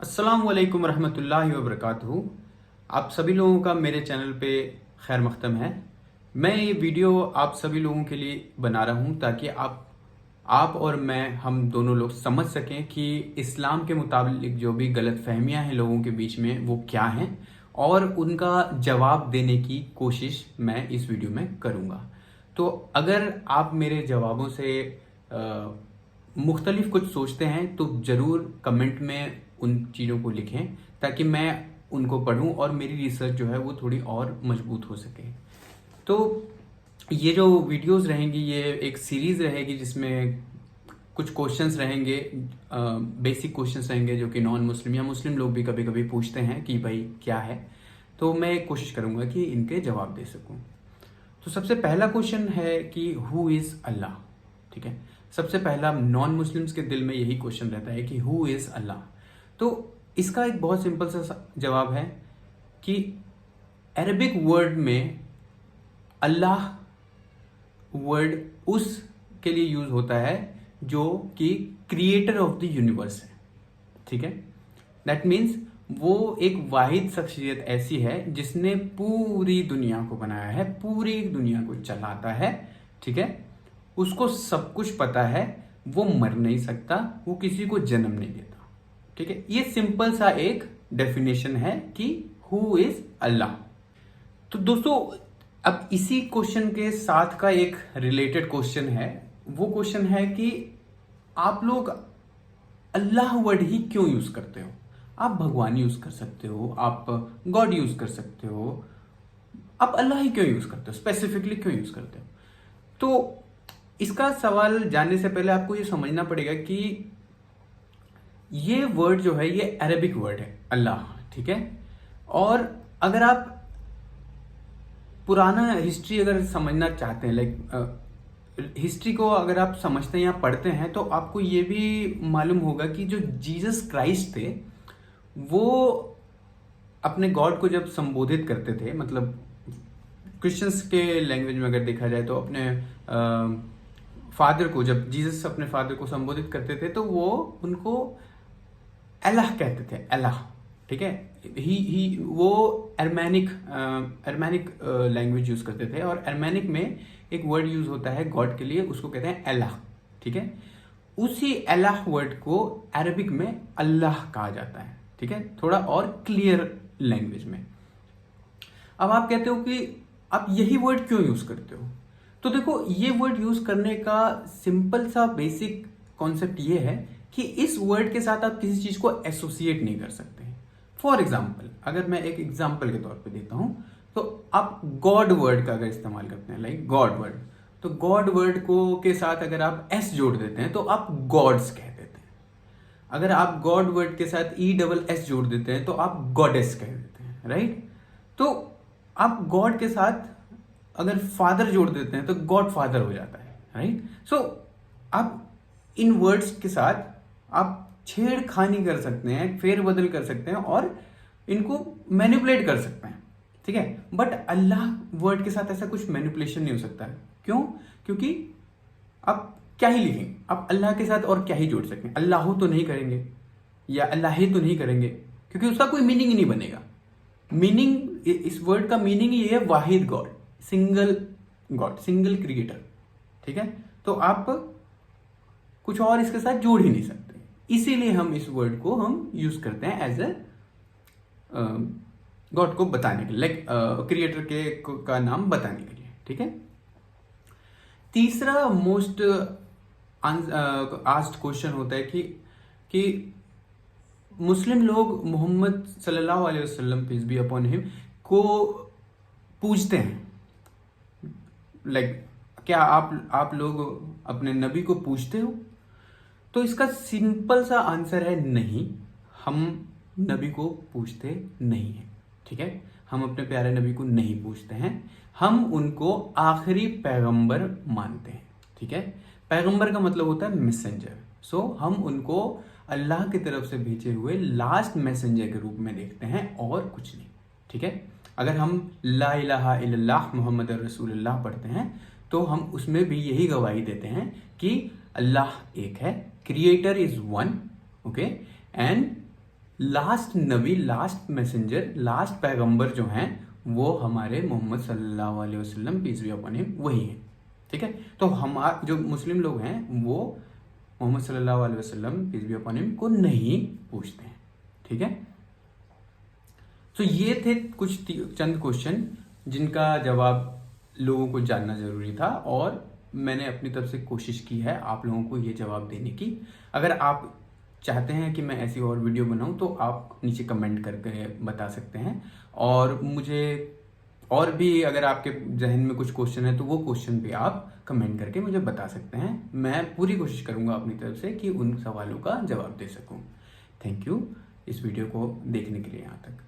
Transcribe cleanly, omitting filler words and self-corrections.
अस्सलामुअलैकुम रहमतुल्लाहि व बरकातुहू। आप सभी लोगों का मेरे चैनल पे खैर मक़दम है। मैं ये वीडियो आप सभी लोगों के लिए बना रहा हूँ ताकि आप और मैं हम दोनों लोग समझ सकें कि इस्लाम के मुताबिक जो भी गलत फहमियाँ हैं लोगों के बीच में वो क्या हैं और उनका जवाब देने की कोशिश मैं इस वीडियो में करूँगा। तो अगर आप मेरे जवाबों से मुख्तलिफ कुछ सोचते हैं तो ज़रूर कमेंट में उन चीज़ों को लिखें ताकि मैं उनको पढूं और मेरी रिसर्च जो है वो थोड़ी और मजबूत हो सके। तो ये जो वीडियोस रहेंगी ये एक सीरीज़ रहेगी जिसमें कुछ क्वेश्चंस रहेंगे, बेसिक क्वेश्चंस रहेंगे जो कि नॉन मुस्लिम या मुस्लिम लोग भी कभी कभी पूछते हैं कि भाई क्या है। तो मैं कोशिश करूँगा कि इनके जवाब दे सकूँ। तो सबसे पहला क्वेश्चन है कि हु इज़ अल्लाह। ठीक है, सबसे पहला नॉन मुस्लिम्स के दिल में यही क्वेश्चन रहता है कि हु इज़ अल्लाह। तो इसका एक बहुत सिंपल सा जवाब है कि अरबिक वर्ड में अल्लाह वर्ड उस के लिए यूज होता है जो कि क्रिएटर ऑफ द यूनिवर्स है। ठीक है, दैट मीन्स वो एक वाहिद शख्सियत ऐसी है जिसने पूरी दुनिया को बनाया है, पूरी दुनिया को चलाता है। ठीक है, उसको सब कुछ पता है, वो मर नहीं सकता, वो किसी को जन्म नहीं देता। ठीक है, ये सिंपल सा एक डेफिनेशन है कि हु इज अल्लाह। तो दोस्तों अब इसी क्वेश्चन के साथ का एक रिलेटेड क्वेश्चन है। वो क्वेश्चन है कि आप लोग अल्लाह वर्ड ही क्यों यूज करते हो? आप भगवान यूज कर सकते हो, आप गॉड यूज कर सकते हो, आप अल्लाह ही क्यों यूज करते हो, स्पेसिफिकली क्यों यूज करते हो? तो इसका सवाल जानने से पहले आपको ये समझना पड़ेगा कि ये वर्ड जो है ये अरबिक वर्ड है अल्लाह। ठीक है, और अगर आप पुराना हिस्ट्री अगर समझना चाहते हैं, लाइक हिस्ट्री को अगर आप समझते हैं या पढ़ते हैं तो आपको ये भी मालूम होगा कि जो जीसस क्राइस्ट थे वो अपने गॉड को जब संबोधित करते थे, मतलब क्रिश्चियंस के लैंग्वेज में अगर देखा जाए तो अपने फादर को, जब जीसस अपने फादर को संबोधित करते थे तो वो उनको अल्लाह कहते थे, अल्लाह। ठीक है, ही वो अरमैनिक लैंग्वेज यूज करते थे और अरमैनिक में एक वर्ड यूज होता है गॉड के लिए, उसको कहते हैं अल्लाह। ठीक है, उसी अल्लाह वर्ड को अरबिक में अल्लाह कहा जाता है। ठीक है, थोड़ा और क्लियर लैंग्वेज में। अब आप कहते हो कि आप यही वर्ड क्यों यूज करते हो? तो देखो, ये वर्ड यूज करने का सिंपल सा बेसिक कॉन्सेप्ट ये है कि इस वर्ड के साथ आप किसी चीज को एसोसिएट नहीं कर सकते। फॉर एग्जाम्पल, अगर मैं एक एग्जाम्पल के तौर पे देता हूं तो आप गॉड वर्ड का अगर इस्तेमाल करते हैं, लाइक गॉड वर्ड, तो गॉड वर्ड को के साथ अगर आप एस जोड़ देते हैं तो आप गॉड्स कह देते हैं। अगर आप गॉड वर्ड के साथ ESS जोड़ देते हैं तो आप गॉडेस कह देते हैं, राइट? तो आप गॉड के साथ अगर फादर जोड़ देते हैं तो गॉड फादर हो जाता है, राइट? सो आप इन वर्ड्स के साथ आप छेड़खानी कर सकते हैं, फेरबदल कर सकते हैं और इनको मैनिपुलेट कर सकते हैं। ठीक है, बट अल्लाह वर्ड के साथ ऐसा कुछ मैनिपुलेशन नहीं हो सकता है। क्यों? क्योंकि आप क्या ही लिखेंगे, आप अल्लाह के साथ और क्या ही जोड़ सकते हैं? अल्लाह तो नहीं करेंगे या अल्लाह ही तो नहीं करेंगे, क्योंकि उसका कोई मीनिंग ही नहीं बनेगा। मीनिंग, इस वर्ड का मीनिंग ये है वाहिद God, single God, single creator. ठीक है, तो आप कुछ और इसके साथ जोड़ ही नहीं सकते, इसीलिए हम इस वर्ड को हम यूज करते हैं एज ए गॉड को बताने के लिए, लाइक क्रिएटर के का नाम बताने के लिए। ठीक है, तीसरा मोस्ट आस्क्ड क्वेश्चन होता है कि मुस्लिम लोग मोहम्मद सल्लल्लाहु अलैहि वसल्लम पीस बी अपॉन हिम को पूजते हैं। लाइक क्या आप लोग अपने नबी को पूजते हो? तो इसका सिंपल सा आंसर है नहीं, हम नबी को पूछते नहीं हैं। ठीक है, हम अपने प्यारे नबी को नहीं पूछते हैं, हम उनको आखिरी पैगंबर मानते हैं। ठीक है, पैगंबर का मतलब होता है मैसेंजर। सो हम उनको अल्लाह की तरफ से भेजे हुए लास्ट मैसेंजर के रूप में देखते हैं और कुछ नहीं। ठीक है, अगर हम ला इलाहा इल्लल्लाह मुहम्मद रसूलुल्लाह पढ़ते हैं तो हम उसमें भी यही गवाही देते हैं कि अल्लाह एक है, creator is one, okay, and last Nabi, last messenger, last पैगंबर जो हैं वो हमारे मोहम्मद सल्लल्लाहु अलैहि वसल्लम पीस बी अपॉन हिम वही है। ठीक है, तो हम जो मुस्लिम लोग हैं वो मोहम्मद सल्लल्लाहु अलैहि वसल्लम पीस बी अपॉन हिम को नहीं पूछते हैं। ठीक है, तो ये थे कुछ चंद क्वेश्चन जिनका जवाब लोगों को जानना जरूरी था, और मैंने अपनी तरफ से कोशिश की है आप लोगों को ये जवाब देने की। अगर आप चाहते हैं कि मैं ऐसी और वीडियो बनाऊं तो आप नीचे कमेंट करके बता सकते हैं, और मुझे और भी अगर आपके जहन में कुछ क्वेश्चन है तो वो क्वेश्चन भी आप कमेंट करके मुझे बता सकते हैं। मैं पूरी कोशिश करूंगा अपनी तरफ से कि उन सवालों का जवाब दे सकूं। थैंक यू इस वीडियो को देखने के लिए यहाँ तक।